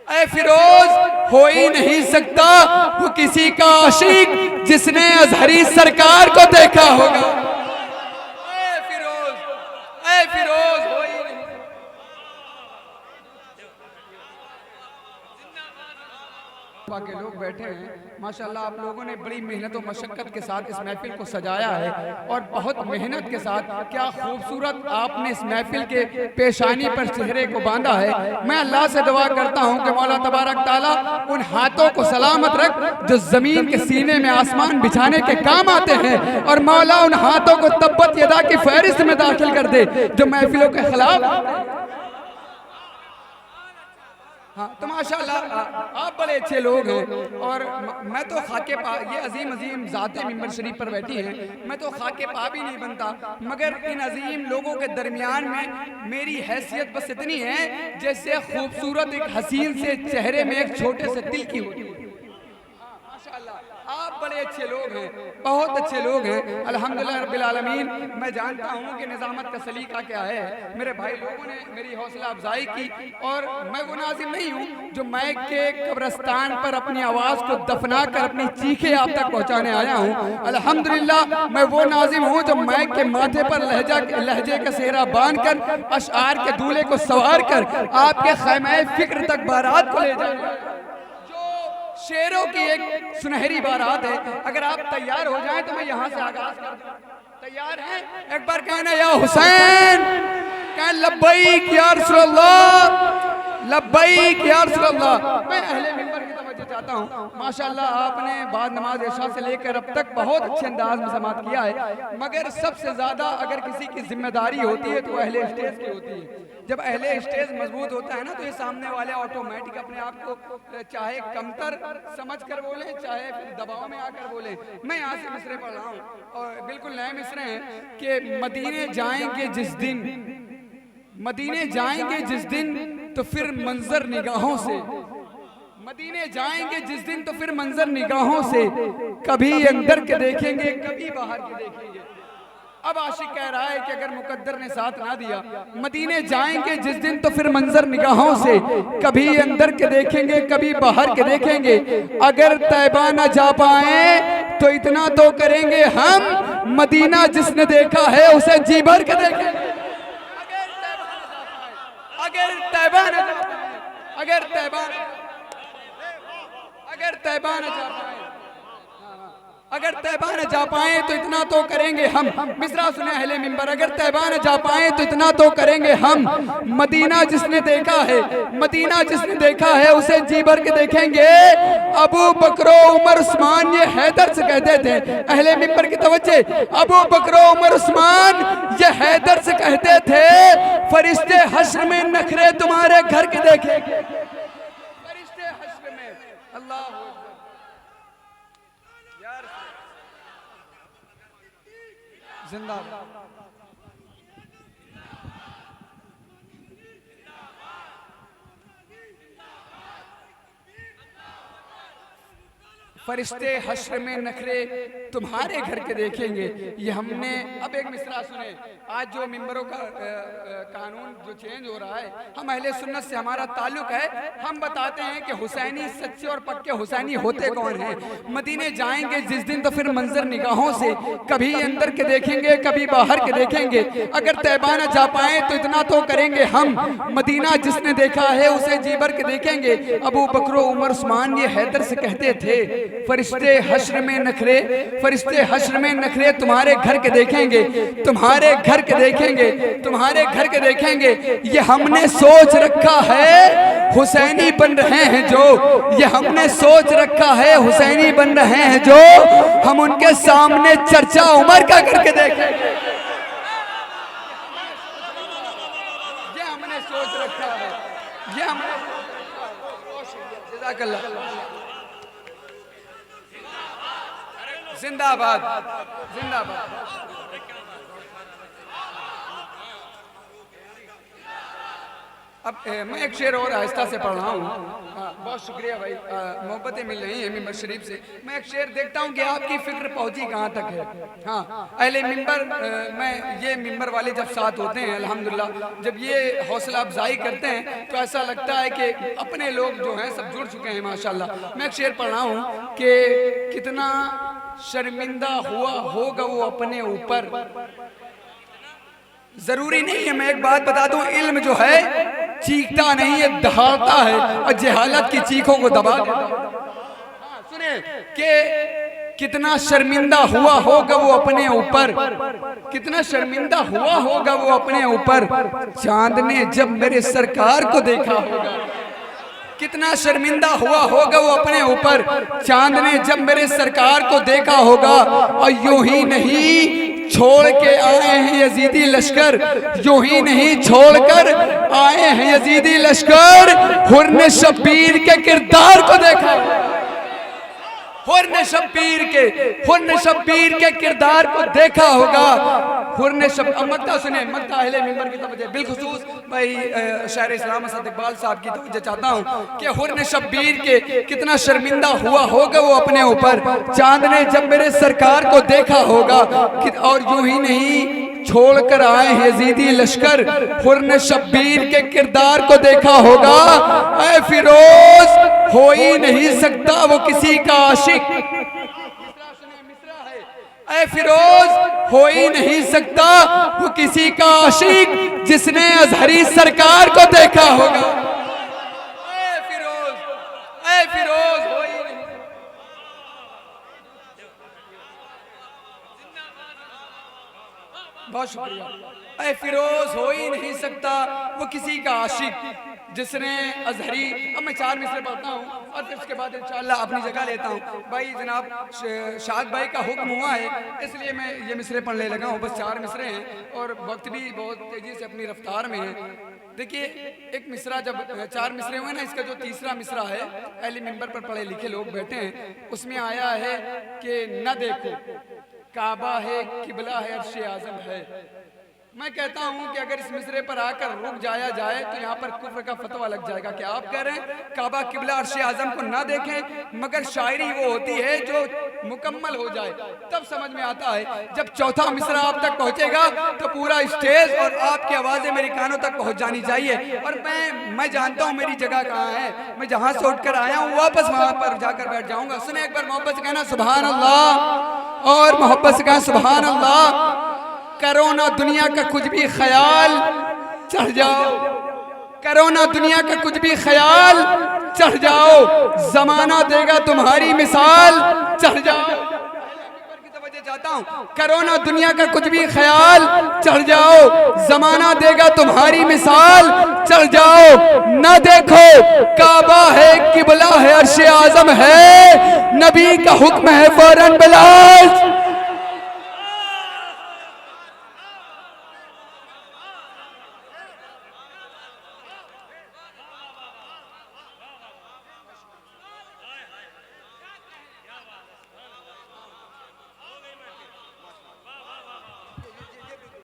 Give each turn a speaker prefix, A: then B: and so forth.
A: ऐ फिरोज हो ही नहीं सकता वो किसी का आशिक जिसने अजहरी सरकार को देखा होगा। ऐ फिरोज हो ही नहीं। के लोग बैठे हैं माशाल्लाह, आप लोगों ने बड़ी मेहनत और मशक्कत के साथ इस महफिल को सजाया है और बहुत मेहनत के साथ क्या खूबसूरत आपने इस महफिल के पेशानी पर चेहरे को बांधा है। मैं अल्लाह से दुआ करता हूं कि मौला तबारक ताला उन हाथों को सलामत रख जो जमीन के सीने में आसमान बिछाने के काम आते हैं, और मौला उन हाथों को तब्बत यदा की फहरिस्त में दाखिल कर दे जो महफिलों के खिलाफ। हाँ, तो माशाल्लाह आप बड़े अच्छे लोग हैं और मैं तो खाके पा, ये अजीम अजीम ज़ातें मिंबर शरीफ पर बैठी हैं, मैं तो खाके पा भी नहीं बनता, मगर इन अजीम लोगों के दरमियान में मेरी हैसियत बस इतनी है जैसे खूबसूरत एक हसीन से चेहरे में एक छोटे से दिल की होती है। आप बड़े अच्छे लोग हैं, बहुत अच्छे लोग हैं अल्हम्दुलिल्लाह रब्बिल आलमीन। मैं जानता हूँ कि निज़ामत का सलीका क्या है। मेरे भाई लोगों ने मेरी हौसला अफजाई की और मैं वो नाज़िम नहीं हूँ जो मैक के कब्रिस्तान पर अपनी आवाज़ को दफना कर अपनी चीखें आप तक पहुँचाने आया हूँ। अल्हम्दुलिल्लाह मैं वो नाज़िम हूँ जो मैक के माथे पर लहजे का सेहरा बांध कर अशआर के दूल्हे को सवार कर आपके खैमे फिक्र तक बारात को ले जाए। शेरों की एक सुनहरी बारात है। अगर आप तैयार हो जाएं तो मैं यहाँ से आगाज कर दूं। तैयार हैं? एक बार कहना या हुसैन, कह लब्बैक या रसूलल्लाह, लब्बैक या रसूलल्लाह। मैं अहले मिंबर की तवज्जो चाहता हूँ। माशाल्लाह आपने बाद नमाज इशा से लेकर अब तक बहुत अच्छे अंदाज में समात किया है, मगर सबसे ज्यादा अगर किसी की जिम्मेदारी होती है तो अहले स्टेज की होती है। जब अहले स्टेज मजबूत होता है ना तो ये सामने वाले ऑटोमेटिक अपने आप को चाहे कमतर समझ कर बोले चाहे फिर दबाव में आकर बोले। मैं यहाँ से मिसरे पढ़ रहा हूँ और बिल्कुल नए मिसरे हैं कि मदीने जाएंगे जिस दिन, मदीने जाएंगे जिस दिन तो फिर मंजर निगाहों से, मदीने जाएंगे जिस दिन तो फिर मंजर निगाहों से, कभी अंदर के देखेंगे कभी बाहर के देखेंगे। अब आशिक कह रहा है कि अगर मुकद्दर ने साथ ना दिया, मदीने जाएंगे जिस दिन तो फिर मंजर निगाहों से, कभी अंदर के देखेंगे कभी बाहर के देखेंगे। अगर तैबा न जा पाए तो इतना तो करेंगे हम, मदीना जिसने देखा है उसे जी भर के देखेंगे। अगर तैबा न जा पाए, अगर तैबा न जा पाए, अगर तैबा न जा पाए तो इतना तो करेंगे हम। मिसरा सुने अहले मिंबर, अगर तैबा न जा पाए तो इतना तो करेंगे हम, मदीना जिसने देखा है, मदीना जिसने देखा है उसे जी भर के देखेंगे। अबू बकरो उमर उस्मान ये हैदर से कहते थे, अहले मिंबर की तवज्जो, अबू बकरो उमर उस्मान ये हैदर से कहते थे फरिश्ते हश्र में नखरे तुम्हारे घर के देखेंगे। फरिश्ते हश्र में, अल्लाह जिंदाबाद। फरिश्ते हश्र में नखरे तुम्हारे घर के देखेंगे। ये हमने अब एक मिसरा सुने। आज जो मिंबरों का कानून जो चेंज हो रहा है, हम अहले सुन्नत से हमारा ताल्लुक है, हम बताते हैं कि हुसैनी सच्चे और पक्के हुसैनी होते कौन हैं। मदीने जाएंगे जिस दिन तो फिर मंजर निगाहों से, कभी अंदर के देखेंगे कभी बाहर के देखेंगे। अगर तैबा न जा पाए तो इतना तो करेंगे हम, मदीना जिसने देखा है उसे जी भर के देखेंगे। अबू बकरो उमर उस्मान ये हैदर से कहते थे फरिश्ते हश्र में नखरे, फरिश्ते हश्र में नखरे तुम्हारे घर के देखेंगे, तुम्हारे घर के देखेंगे, तुम्हारे घर के देखेंगे। ये हमने सोच रखा है हुसैनी बन रहे हैं जो, ये हमने सोच रखा है हुसैनी बन रहे हैं जो, हम उनके सामने चर्चा उमर का करके देखेंगे। ये हमने सोच रखा है, ये हमने जिंदाबाद, जिंदाबाद। अब मैं एक शेर और आहिस्ता से पढ़ रहा हूँ। बहुत शुक्रिया भाई, मोहब्बतें मिल रही हैं मिंबर शरीफ से। मैं एक शेर देखता हूँ कि आपकी फिक्र पहुँची कहाँ तक है। हाँ, अहले मिंबर में ये मिंबर वाले जब साथ होते हैं अल्हम्दुलिल्लाह, जब ये हौसला अफजाई करते हैं तो ऐसा लगता है कि अपने लोग जो हैं सब जुड़ चुके हैं माशाल्लाह। मैं एक शेर पढ़ रहा हूँ कि कितना शर्मिंदा हुआ होगा वो अपने ऊपर। जरूरी नहीं है, मैं एक बात बता दूं, इल्म जो है चीखता नहीं है, दहाड़ता है और जहालत की चीखों को दबा देता है। सुने कि कितना शर्मिंदा हुआ होगा वो अपने ऊपर, कितना शर्मिंदा हुआ होगा वो अपने ऊपर, चांद ने जब मेरे सरकार को देखा होगा। कितना शर्मिंदा हुआ होगा वो अपने ऊपर, चांद ने जब मेरे सरकार को देखा होगा। और यूं ही नहीं छोड़ के आए हैं यजीदी लश्कर, यूं ही नहीं छोड़कर आए हैं यजीदी लश्कर। हुर्न शब्बीर के किरदार को देखा, हुर्न शब्बीर के किरदार को देखा होगा। मक्ता सुने, मक्ता अहले मिंबर की तवज्जो, बिलखुसूस भाई शायर इस्लाम असद इकबाल साहब की तवज्जो चाहता हूँ कि हुर्न शब्बीर के कितना शर्मिंदा हुआ होगा वो अपने ऊपर, चांद ने जब मेरे सरकार को देखा होगा। और यूं ही नहीं छोड़कर आए यजीदी लश्कर, हुर्न शब्बीर के किरदार को देखा होगा। ऐ फिरोज हो ही नहीं सकता वो किसी का आशिक, ऐ फिरोज हो ही नहीं सकता वो किसी का आशिक जिसने अजहरी सरकार को देखा होगा। ऐ फिरोज हो ही नहीं। बहुत शुक्रिया। ऐ फिरोज हो ही नहीं सकता वो किसी का आशिक जिसने अजहरी। अब मैं 4 मिसरे पढ़ता हूँ और फिर उसके बाद इंशाअल्लाह अपनी जगह लेता हूँ। भाई जनाब शाद भाई का हुक्म हुआ है इसलिए मैं ये मिसरे पढ़ने लगा हूँ। बस 4 मिसरे हैं और वक्त भी बहुत तेजी से अपनी रफ्तार में है। देखिए एक मिसरा, जब 4 मिसरे हुए ना, इसका जो तीसरा मिसरा है, अहले मिंबर पर पढ़े लिखे लोग बैठे हैं, उसमें आया है कि न देखो काबा है, किबला है, अर्श आज़म है। मैं कहता हूं कि अगर इस मिसरे पर आकर रुक जाया जाए तो यहाँ पर कुफ्र का फतवा लग जाएगा। क्या आप कह रहे हैं काबा, किबला, अर्श आज़म को ना देखें? मगर शायरी वो होती है जो मुकम्मल हो जाए तब समझ में आता है। जब चौथा मिसरा आप तक पहुंचेगा तो पूरा स्टेज और आपकी आवाजें मेरी कानों तक पहुंच जानी चाहिए। और मैं जानता हूं मेरी जगह कहाँ है, मैं जहां से उठकर आया हूं वापस वहां पर जाकर बैठ जाऊंगा। सुने एक बार मोहब्बत से कहना सुभान अल्लाह, और मोहब्बत से कहना सुभान अल्लाह। करो ना दुनिया का कुछ भी ख्याल, चढ़ जाओ, करो ना दुनिया का कुछ भी ख्याल, चढ़ जाओ, जमाना देगा तुम्हारी मिसाल, चढ़ जाओ। चाहता हूं, करो ना दुनिया का कुछ भी ख्याल, चढ़ जाओ, जमाना देगा तुम्हारी मिसाल, चढ़ जाओ। न देखो काबा है, किबला है, अर्श आज़म है, नबी का हुक्म है फौरन बिलाल।